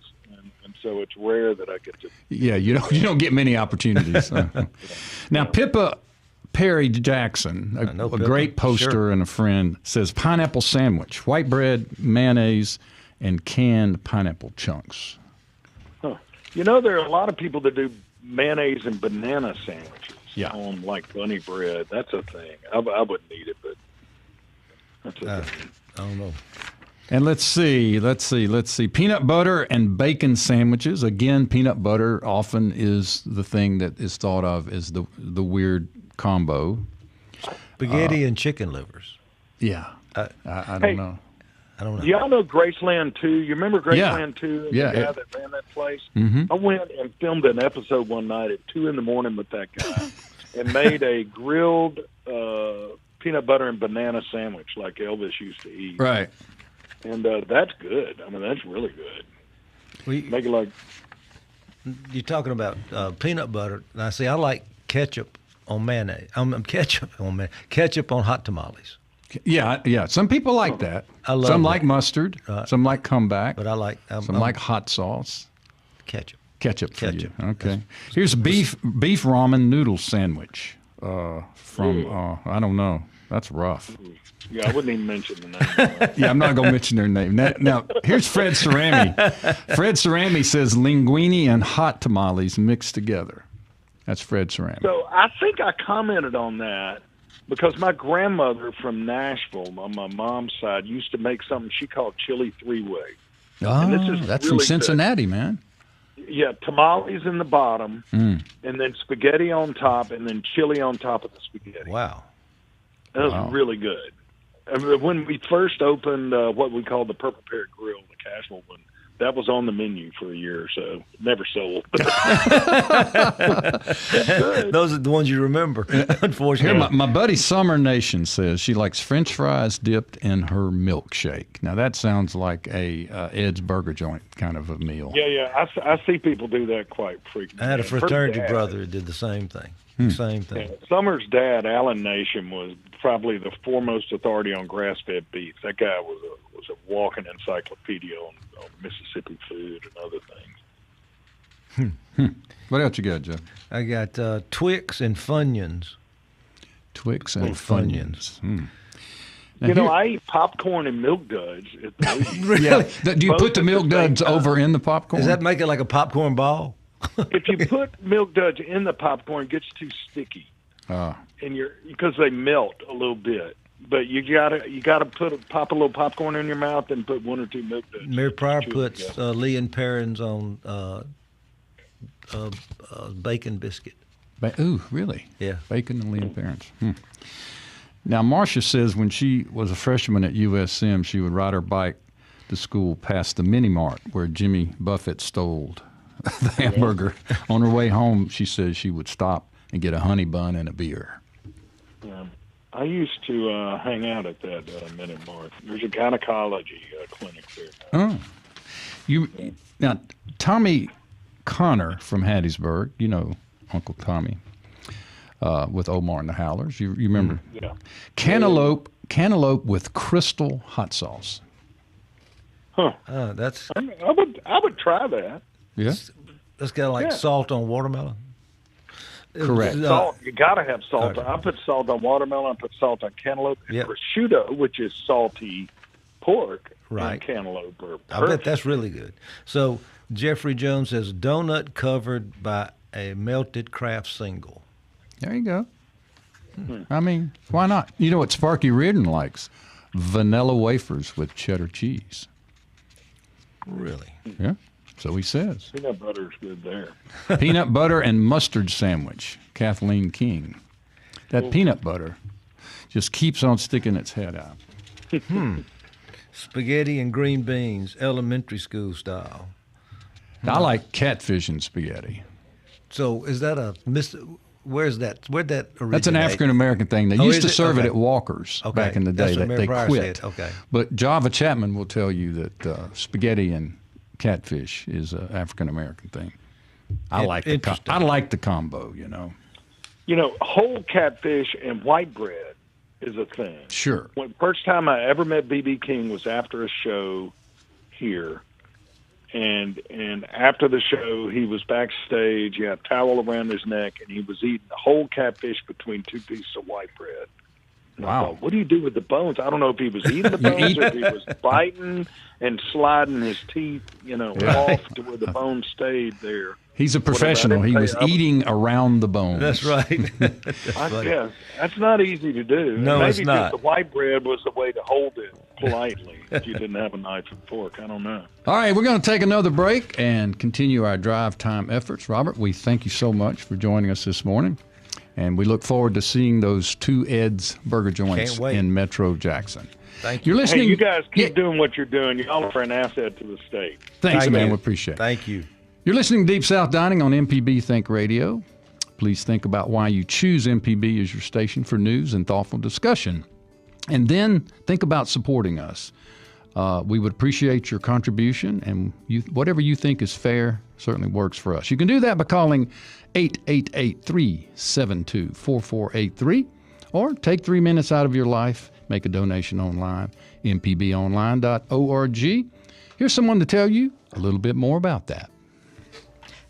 E: and so it's rare that I get to.
A: Yeah, you don't get many opportunities. Now, Pippa Perry Jackson,
B: know
A: a
B: Pippa.
A: great poster
B: Sure.
A: and a friend, says pineapple sandwich, white bread, mayonnaise, and canned pineapple chunks.
E: Huh. You know, there are a lot of people that do mayonnaise and banana sandwiches on like bunny bread. That's a thing. I wouldn't eat it, but that's a thing.
B: I don't know.
A: And let's see. Peanut butter and bacon sandwiches. Again, peanut butter often is the thing that is thought of as the weird combo.
B: Spaghetti and chicken livers.
A: Yeah. I don't
E: Hey,
A: know.
B: I don't know.
E: Do y'all know Graceland 2? You remember Graceland 2?
A: Yeah.
E: The guy that ran that place?
A: Mhm.
E: I went and filmed an episode one night at 2 in the morning with that guy and made a grilled peanut butter and banana sandwich like Elvis used to eat.
A: Right.
E: And that's good. I mean, that's really good.
B: We,
E: Make it like,
B: you're talking about peanut butter. Now, see, I like ketchup on mayonnaise. Ketchup on hot tamales.
A: Yeah. Some people like that.
B: I love
A: some
B: that.
A: like mustard.
B: Right.
A: Some like comeback.
B: But I like
A: some like hot sauce.
B: ketchup.
A: Ketchup for
B: Ketchup.
A: you. Okay. Here's a beef ramen noodle sandwich from I don't know. That's rough.
E: yeah, I wouldn't even mention the name.
A: Yeah, I'm not going to mention their name. Now, here's Fred Cerami. Fred Cerami says linguine and hot tamales mixed together. That's Fred Cerami.
E: So I think I commented on that because my grandmother from Nashville, on my mom's side, used to make something she called chili three-way.
A: Oh,
E: this is
A: that's
E: really
A: from Cincinnati, man.
E: Yeah, tamales in the bottom, and then spaghetti on top, and then chili on top of the spaghetti.
B: Wow.
E: That was really good. I mean, when we first opened what we called the Purple Parrot Grill, the casual one, that was on the menu for a year or so. Never sold.
B: Those are the ones you remember, unfortunately.
A: Here, my buddy Summer Nation says she likes French fries dipped in her milkshake. Now, that sounds like a Ed's Burger Joint kind of a meal.
E: Yeah. I see people do that quite frequently.
B: I had a
E: Her
B: fraternity
E: dad-
B: brother who did the same thing. Same thing.
E: Yeah, Summer's dad, Alan Nation, was probably the foremost authority on grass-fed beef. That guy was a walking encyclopedia on Mississippi food and other things.
A: What else you got, Jeff?
B: I got Twix and Funyuns.
A: Twix and
B: Funyuns.
A: Funyuns. Now,
E: You know,
A: here-
E: I eat popcorn and milk duds. At the movies.
B: Really?
A: Do you
E: both
A: put the
E: at the
A: milk
E: same
A: duds
E: time.
A: over in the popcorn?
B: Does that make it like a popcorn ball?
E: If you put milk duds in the popcorn, it gets too sticky, and because they melt a little bit. But you gotta pop a little popcorn in your mouth and put 1 or 2 milk duds.
B: Mary Pryor
E: Chew it
B: puts
E: together.
B: Lee and Perrins on bacon biscuit.
A: Ooh, really?
B: Yeah.
A: Bacon and lean parents. Now, Marcia says when she was a freshman at USM, she would ride her bike to school past the mini mart where Jimmy Buffett stole the hamburger. On her way home, she says she would stop and get a honey bun and a beer.
E: Yeah. I used to hang out at that Minute Mart. There's a gynecology clinic there.
A: Oh, now Tommy Connor from Hattiesburg, you know Uncle Tommy, with Omar and the Howlers. You remember?
E: Yeah.
A: Cantaloupe with crystal hot sauce.
E: Huh.
B: That's
E: I would try that.
A: Yeah.
B: that's got like
E: Yeah.
B: salt on watermelon.
A: Correct.
E: Salt. You got to have salt. I put salt on watermelon. I put salt on cantaloupe.
B: Yep.
E: Prosciutto, which is salty pork,
B: Right.
E: and cantaloupe are perfect.
B: I bet that's really good. So Jeffrey Jones says donut covered by a melted Kraft single.
A: There you go. I mean, why not? You know what Sparky Reardon likes? Vanilla wafers with cheddar cheese.
B: Really?
A: Yeah, so he says.
E: Peanut butter is good there.
A: Peanut butter and mustard sandwich, Kathleen King. That peanut butter just keeps on sticking its head out.
B: Spaghetti and green beans, elementary school style.
A: I like catfish and spaghetti.
B: So is that where'd that originate?
A: That's an African American thing. They used to serve it at Walker's
B: Okay.
A: back in the day.
B: That's what
A: That
B: Mary
A: they
B: Pryor
A: quit.
B: said. Okay.
A: But Java Chapman will tell you that spaghetti and catfish is an African American thing. I like the combo. You know.
E: You know, whole catfish and white bread is a thing.
A: Sure.
E: When first time I ever met B.B. King was after a show here. And after the show, he was backstage. He had a towel around his neck, and he was eating the whole catfish between two pieces of white bread. And I thought, what do you do with the bones? I don't know if he was eating the bones or if he was biting and sliding his teeth, off to where the bones stayed there.
A: He's a professional. He was eating around the bones.
B: That's right.
E: I guess. That's not easy to do.
B: No,
E: maybe
B: it's not.
E: The white bread was the way to hold it politely if you didn't have a knife and fork. I don't know.
A: All right, we're going to take another break and continue our drive time efforts. Robert, we thank you so much for joining us this morning. And we look forward to seeing those two Ed's burger joints in Metro Jackson.
B: Thank you.
A: You're listening.
E: Hey, you guys keep doing what you're doing. Y'all are an asset to the state.
A: Thanks, man. We appreciate it.
B: Thank you.
A: You're listening to Deep South Dining on MPB Think Radio. Please think about why you choose MPB as your station for news and thoughtful discussion. And then think about supporting us. We would appreciate your contribution, and whatever you think is fair certainly works for us. You can do that by calling 888-372-4483, or take 3 minutes out of your life, make a donation online, mpbonline.org. Here's someone to tell you a little bit more about that.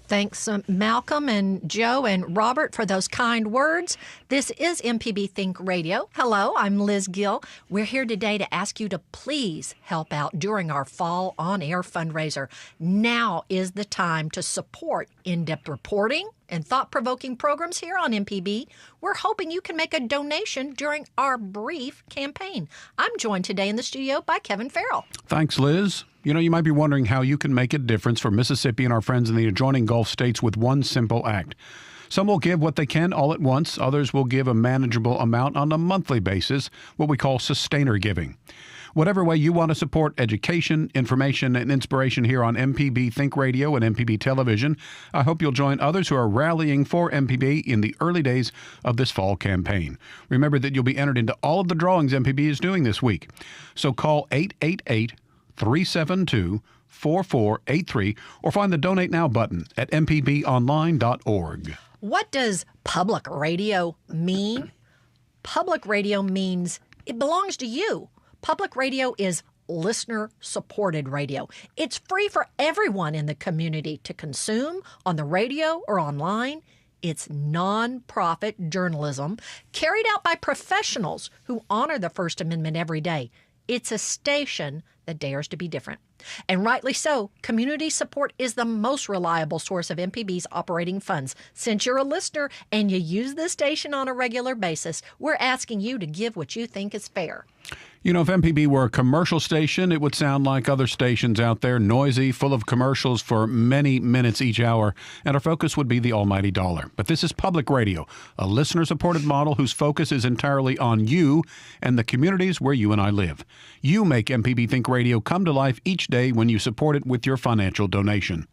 C: Thanks, Malcolm and Joe and Robert, for those kind words. This is MPB Think Radio. Hello, I'm Liz Gill. We're here today to ask you to please help out during our Fall On Air fundraiser. Now is the time to support in-depth reporting and thought-provoking programs here on MPB. We're hoping you can make a donation during our brief campaign. I'm joined today in the studio by Kevin Farrell.
D: Thanks, Liz. You might be wondering how you can make a difference for Mississippi and our friends in the adjoining Gulf states with one simple act. Some will give what they can all at once. Others will give a manageable amount on a monthly basis, what we call sustainer giving. Whatever way you want to support education, information, and inspiration here on MPB Think Radio and MPB Television, I hope you'll join others who are rallying for MPB in the early days of this fall campaign. Remember that you'll be entered into all of the drawings MPB is doing this week. So call 888-372-4483 or find the Donate Now button at mpbonline.org.
C: What does public radio mean? Public radio means it belongs to you. Public radio is listener-supported radio. It's free for everyone in the community to consume on the radio or online. It's nonprofit journalism carried out by professionals who honor the First Amendment every day. It's a station that dares to be different. And rightly so, community support is the most reliable source of MPB's operating funds. Since you're a listener and you use this station on a regular basis, we're asking you to give what you think is fair.
D: If MPB were a commercial station, it would sound like other stations out there, noisy, full of commercials for many minutes each hour, and our focus would be the almighty dollar. But this is public radio, a listener-supported model whose focus is entirely on you and the communities where you and I live. You make MPB Think Radio come to life each day when you support it with your financial donation.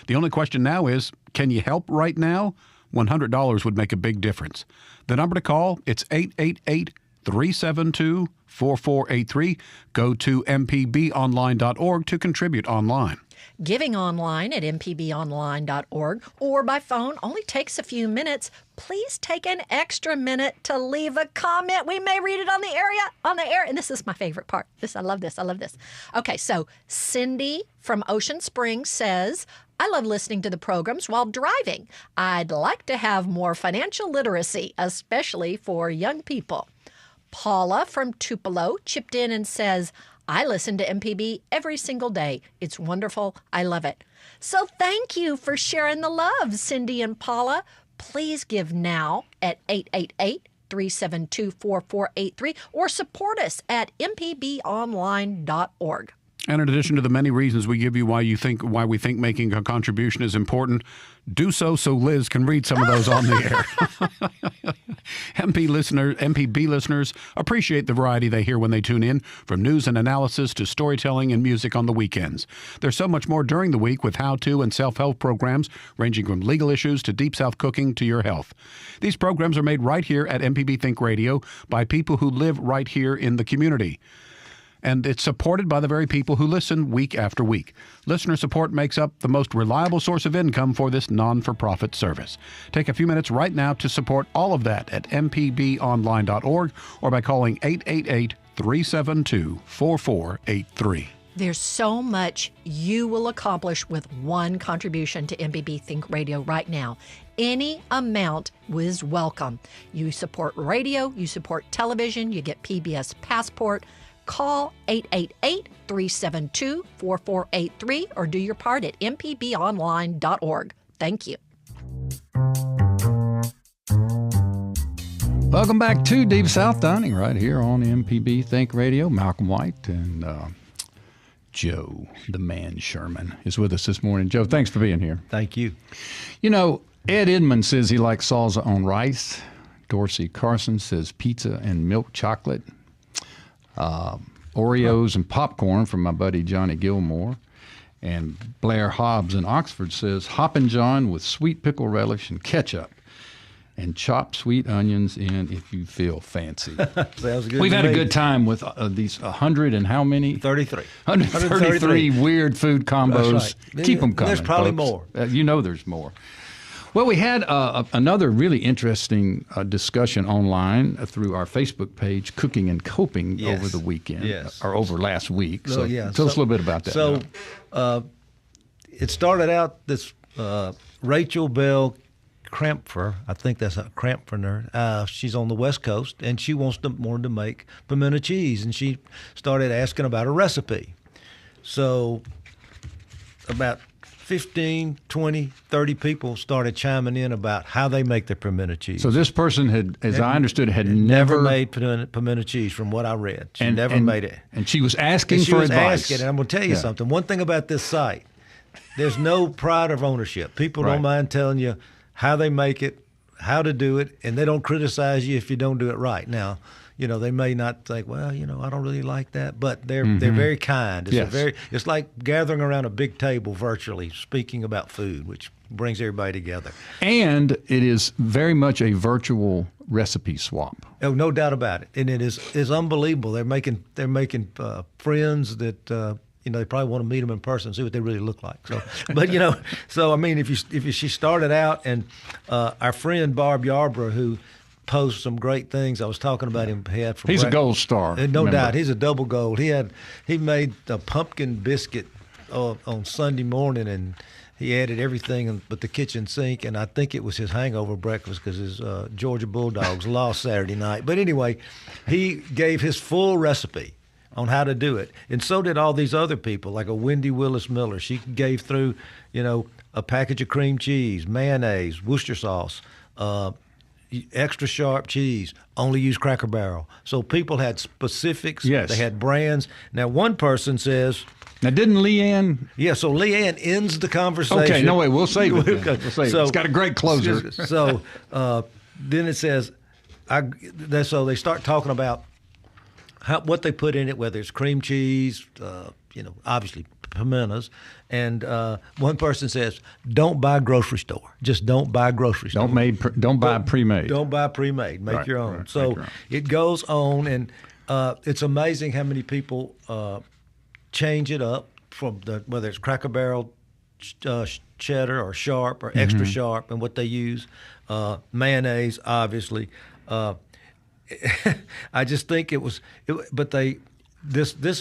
D: The only question now is, can you help right now? $100 would make a big difference. The number to call, it's 888-372-4483. Go to mpbonline.org to contribute online.
C: Giving online at mpbonline.org or by phone only takes a few minutes. Please take an extra minute to leave a comment. We may read it on the air, and this is my favorite part. I love this. Okay, so Cindy from Ocean Springs says, I love listening to the programs while driving. I'd like to have more financial literacy, especially for young people. Paula from Tupelo chipped in and says, I listen to MPB every single day. It's wonderful. I love it. So thank you for sharing the love, Cindy and Paula. Please give now at 888-372-4483 or support us at mpbonline.org.
D: And in addition to the many reasons we give you why we think making a contribution is important, do so Liz can read some of those on the air. MPB listeners appreciate the variety they hear when they tune in, from news and analysis to storytelling and music on the weekends. There's so much more during the week with how-to and self-help programs ranging from legal issues to Deep South cooking to your health. These programs are made right here at MPB Think Radio by people who live right here in the community. And it's supported by the very people who listen week after week. Listener support makes up the most reliable source of income for this non-for-profit service. Take a few minutes right now to support all of that at mpbonline.org or by calling 888-372-4483.
C: There's so much you will accomplish with one contribution to MPB Think Radio right now. Any amount is welcome. You support radio, you support television, you get PBS Passport. Call 888-372-4483 or do your part at mpbonline.org. Thank you.
A: Welcome back to Deep South Dining right here on MPB Think Radio. Malcolm White and Joe, the man Sherman, is with us this morning. Joe, thanks for being here.
B: Thank you.
A: You know, Ed Edmond says he likes salsa on rice. Dorsey Carson says pizza and milk chocolate. Oreos and popcorn from my buddy Johnny Gilmore. And Blair Hobbs in Oxford says Hoppin' John with sweet pickle relish and ketchup. And chopped sweet onions in if you feel fancy.
B: Sounds good.
A: We've had a good time with these 100 and how many?
B: 33.
A: 133 weird food combos.
B: That's right.
A: Keep them coming.
B: There's probably
A: folks.
B: more.
A: You know there's more. Well, we had another really interesting discussion online through our Facebook page, Cooking and Coping, over the weekend, or over last week. So tell us a little bit about that.
B: So it started out this Rachel Bell Crampfer, I think that's a Crampfer. She's on the West Coast, and she wanted to make pimento cheese, and she started asking about a recipe. So about 15, 20, 30 people started chiming in about how they make their pimento cheese.
A: So this person had, as I understood, had never
B: made pimento cheese from what I read. She never made it.
A: And she was asking for advice.
B: And I'm going to tell you something. One thing about this site, there's no pride of ownership. People don't mind telling you how they make it, how to do it, and they don't criticize you if you don't do it right. Now, you know, they may not think, well, you know, I don't really like that, but they're very kind. It's like gathering around a big table virtually, speaking about food, which brings everybody together.
A: And it is very much a virtual recipe swap.
B: Oh, no doubt about it. And it is unbelievable. They're making friends that you know, they probably want to meet them in person and see what they really look like. So, but you know, so I mean, she started out, and our friend Barb Yarborough, who posts some great things. I was talking about him.
A: He's a gold star.
B: No doubt. He's a double gold. He made a pumpkin biscuit on Sunday morning, and he added everything but the kitchen sink, and I think it was his hangover breakfast because his Georgia Bulldogs lost Saturday night. But anyway, he gave his full recipe on how to do it, and so did all these other people, like a Wendy Willis Miller. She gave through, you know, a package of cream cheese, mayonnaise, Worcester sauce, extra sharp cheese, only use Cracker Barrel. So people had specifics.
A: Yes.
B: They had brands. Now, one person says...
A: Now, didn't Leanne...
B: Yeah, so Leanne ends the conversation.
A: Okay, no, wait, we'll save it. We'll save it. It's got a great closer.
B: So then it says... So they start talking about what they put in it, whether it's cream cheese, you know, obviously pimentos. And one person says, don't buy grocery store. Just don't buy grocery store.
A: Don't buy pre-made.
B: Don't buy pre-made. Make your own. So it goes on, and it's amazing how many people change it up from whether it's Cracker Barrel cheddar or sharp or extra sharp, and what they use. Mayonnaise, obviously. I just think this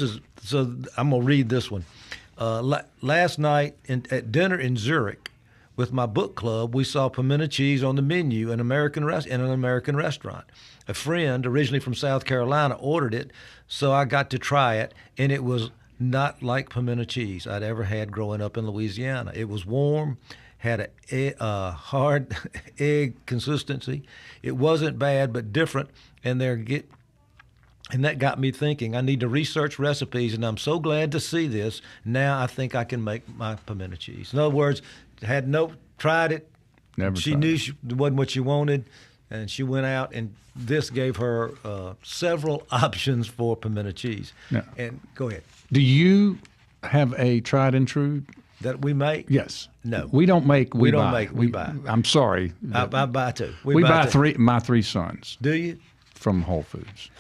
B: is, so I'm going to read this one. Last night at dinner in Zurich with my book club, we saw pimento cheese on the menu in an American restaurant. A friend, originally from South Carolina, ordered it, so I got to try it, and it was not like pimento cheese I'd ever had growing up in Louisiana. It was warm, had a hard egg consistency. It wasn't bad, but different, and that got me thinking, I need to research recipes, and I'm so glad to see this. Now I think I can make my pimento cheese. In other words, tried it.
A: Never
B: she
A: tried
B: knew
A: it.
B: it wasn't what she wanted, and she went out, and this gave her several options for pimento cheese.
A: Yeah.
B: And go ahead.
A: Do you have a tried and true?
B: That we make?
A: Yes.
B: No.
A: We don't make. We
B: don't
A: buy.
B: make, we buy.
A: I'm sorry.
B: I buy too.
A: We buy
B: too.
A: my three sons
B: Do you?
A: from Whole Foods.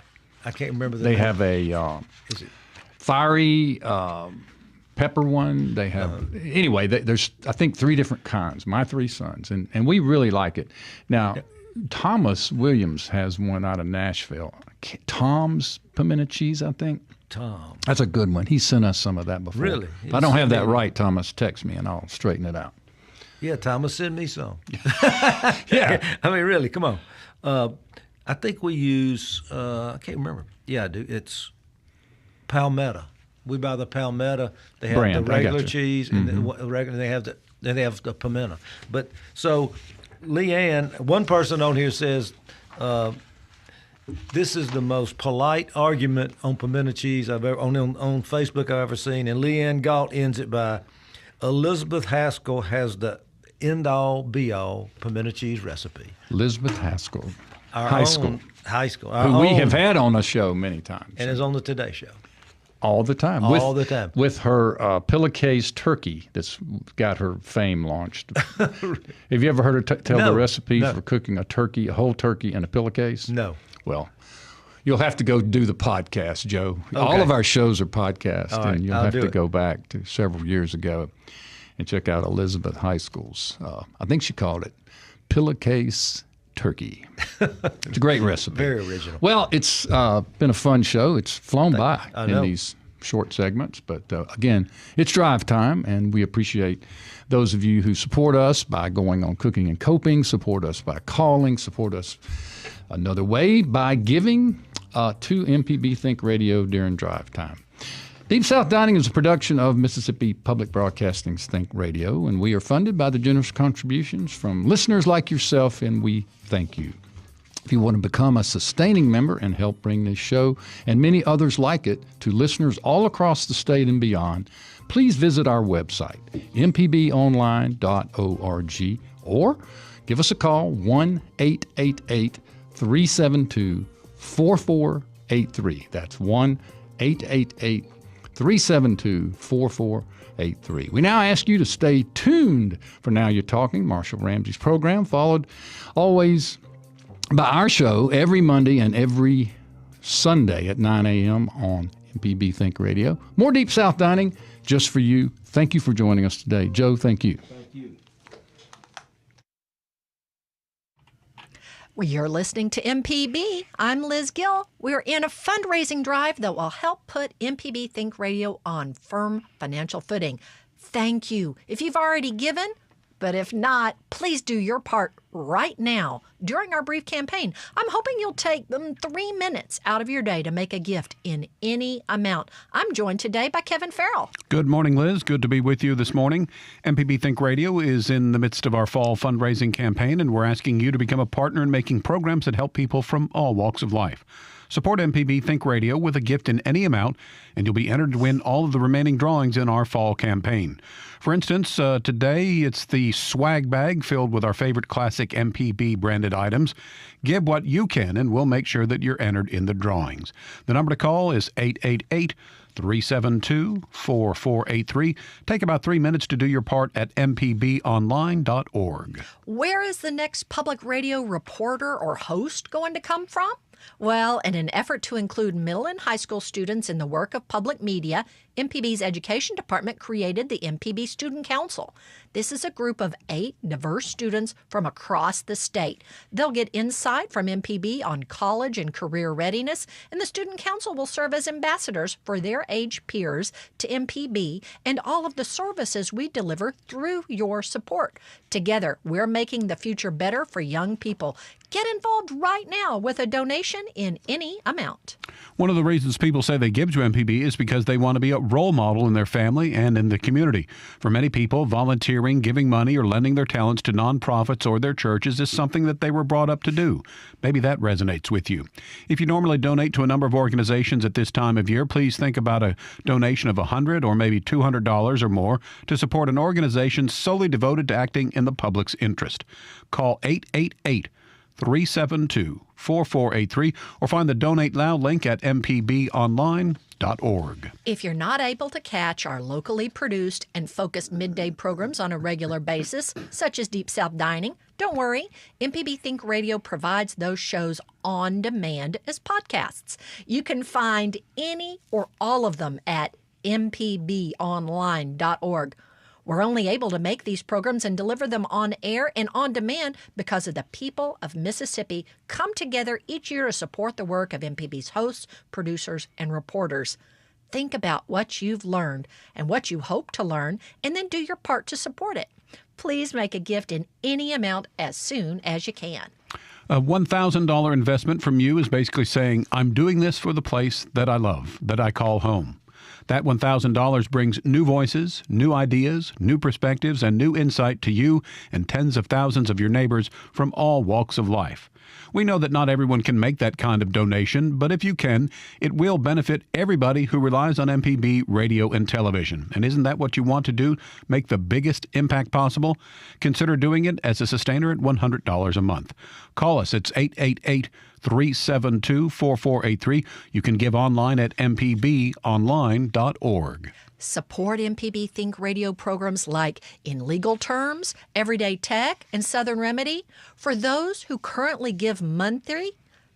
B: I can't remember the
A: They
B: name.
A: have a
B: Is it?
A: fiery pepper one. They have anyway. There's I think 3 different kinds. My 3 sons, and we really like it. Now, Thomas Williams has one out of Nashville. Tom's pimento cheese, I think.
B: Tom.
A: That's a good one. He sent us some of that before.
B: Really?
A: If I don't have that right, Thomas, text me and I'll straighten it out.
B: Yeah, Thomas, send me some.
A: Yeah.
B: I mean, really, come on. I think we use, I can't remember. Yeah, I do. It's Palmetto. We buy the Palmetto. They have
A: Brand,
B: the
A: I
B: regular
A: gotcha.
B: cheese, and the regular. They have the pimento. But so, Leanne, one person on here says, this is the most polite argument on pimento cheese I've ever on Facebook I've ever seen. And Leanne Galt ends it by, Elizabeth Haskell has the end-all, be-all pimento cheese recipe.
A: Elizabeth Haskell,
B: Our
A: high
B: own
A: school,
B: high school,
A: who we have had on the show many times.
B: and is on the Today Show.
A: All the time.
B: All the time.
A: With her pillowcase turkey that's got her fame launched. Have you ever heard her tell
B: No,
A: the recipe
B: no.
A: for cooking a turkey, a whole turkey in a pillowcase?
B: No.
A: Well, you'll have to go do the podcast, Joe. All
B: Okay.
A: of our shows are podcasts,
B: All right,
A: and you'll
B: I'll
A: have
B: do
A: to
B: it.
A: go back to several years ago and check out Elizabeth High School's. I think she called it pillowcase turkey. It's a great recipe.
B: Very original.
A: Well, it's been a fun show. It's flown by
B: I
A: in
B: know.
A: these short segments. But again, it's drive time, and we appreciate those of you who support us by going on Cooking and Coping, support us by calling, support us another way by giving to MPB Think Radio during drive time. Deep South Dining is a production of Mississippi Public Broadcasting's Think Radio, and we are funded by the generous contributions from listeners like yourself, and we thank you. If you want to become a sustaining member and help bring this show and many others like it to listeners all across the state and beyond, please visit our website, mpbonline.org, or give us a call, 1-888-372-4483. That's 1-888-372-4483. We now ask you to stay tuned for Now You're Talking, Marshall Ramsey's program, followed always by our show every Monday and every Sunday at 9 a.m. on MPB Think Radio. More Deep South Dining just for you. Thank you for joining us today. Joe, thank you.
C: Well, you're listening to MPB. I'm Liz Gill. We're in a fundraising drive that will help put MPB Think Radio on firm financial footing. Thank you. If you've already given, but if not, please do your part right now during our brief campaign. I'm hoping you'll take 3 minutes out of your day to make a gift in any amount. I'm joined today by Kevin Farrell.
D: Good morning, Liz. Good to be with you this morning. MPB Think Radio is in the midst of our fall fundraising campaign, and we're asking you to become a partner in making programs that help people from all walks of life. Support MPB Think Radio with a gift in any amount, and you'll be entered to win all of the remaining drawings in our fall campaign. For instance, today it's the swag bag filled with our favorite classic MPB branded items. Give what you can, and we'll make sure that you're entered in the drawings. The number to call is 888-372-4483. Take about 3 minutes to do your part at mpbonline.org.
C: Where is the next public radio reporter or host going to come from? Well, in an effort to include middle and high school students in the work of public media, MPB's Education Department created the MPB Student Council. This is a group of 8 diverse students from across the state. They'll get insight from MPB on college and career readiness, and the Student Council will serve as ambassadors for their age peers to MPB and all of the services we deliver through your support. Together, we're making the future better for young people. Get involved right now with a donation in any amount.
D: One of the reasons people say they give to MPB is because they want to be a role model in their family and in the community. For many people, volunteering, giving money, or lending their talents to nonprofits or their churches is something that they were brought up to do. Maybe that resonates with you. If you normally donate to a number of organizations at this time of year, please think about a donation of $100 or maybe $200 or more to support an organization solely devoted to acting in the public's interest. Call 888-372-4483 or find the Donate Now link at mpbonline.org.
C: If you're not able to catch our locally produced and focused midday programs on a regular basis, such as Deep South Dining, don't worry. MPB Think Radio provides those shows on demand as podcasts. You can find any or all of them at mpbonline.org. We're only able to make these programs and deliver them on air and on demand because of the people of Mississippi come together each year to support the work of MPB's hosts, producers, and reporters. Think about what you've learned and what you hope to learn, and then do your part to support it. Please make a gift in any amount as soon as you can.
D: A $1,000 investment from you is basically saying, I'm doing this for the place that I love, that I call home. That $1,000 brings new voices, new ideas, new perspectives, and new insight to you and tens of thousands of your neighbors from all walks of life. We know that not everyone can make that kind of donation, but if you can, it will benefit everybody who relies on MPB radio and television. And isn't that what you want to do? Make the biggest impact possible? Consider doing it as a sustainer at $100 a month. Call us. It's 888-372-4483. You can give online at mpbonline.org.
C: Support MPB Think Radio programs like In Legal Terms, Everyday Tech, and Southern Remedy. For those who currently give monthly,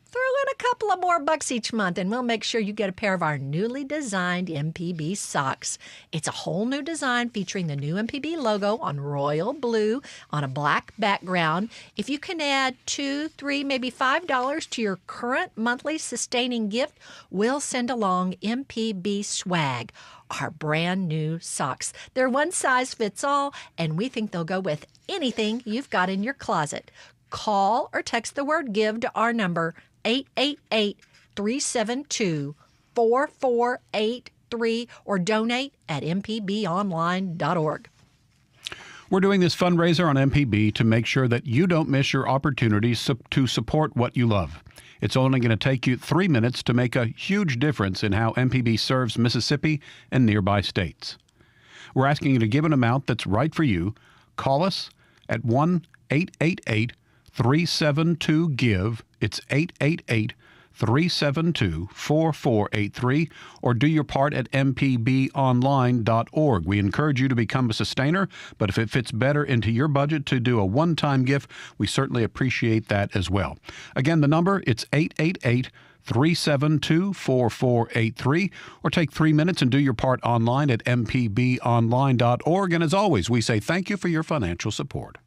C: throw in a couple of more bucks each month, and we'll make sure you get a pair of our newly designed MPB socks. It's a whole new design featuring the new MPB logo on royal blue on a black background. If you can add $2, $3, maybe $5 to your current monthly sustaining gift, we'll send along MPB swag, our brand new socks. They're one size fits all, and we think they'll go with anything you've got in your closet. Call or text the word GIVE to our number, 888-372-4483, or donate at mpbonline.org.
D: We're doing this fundraiser on MPB to make sure that you don't miss your opportunities to support what you love. It's only going to take you 3 minutes to make a huge difference in how MPB serves Mississippi and nearby states. We're asking you to give an amount that's right for you. Call us at 1-888-372-GIVE. It's 888-372-4483, or do your part at mpbonline.org. We encourage you to become a sustainer, but if it fits better into your budget to do a one-time gift, we certainly appreciate that as well. Again, the number, it's 888-372-4483, or take 3 minutes and do your part online at mpbonline.org. And as always, we say thank you for your financial support.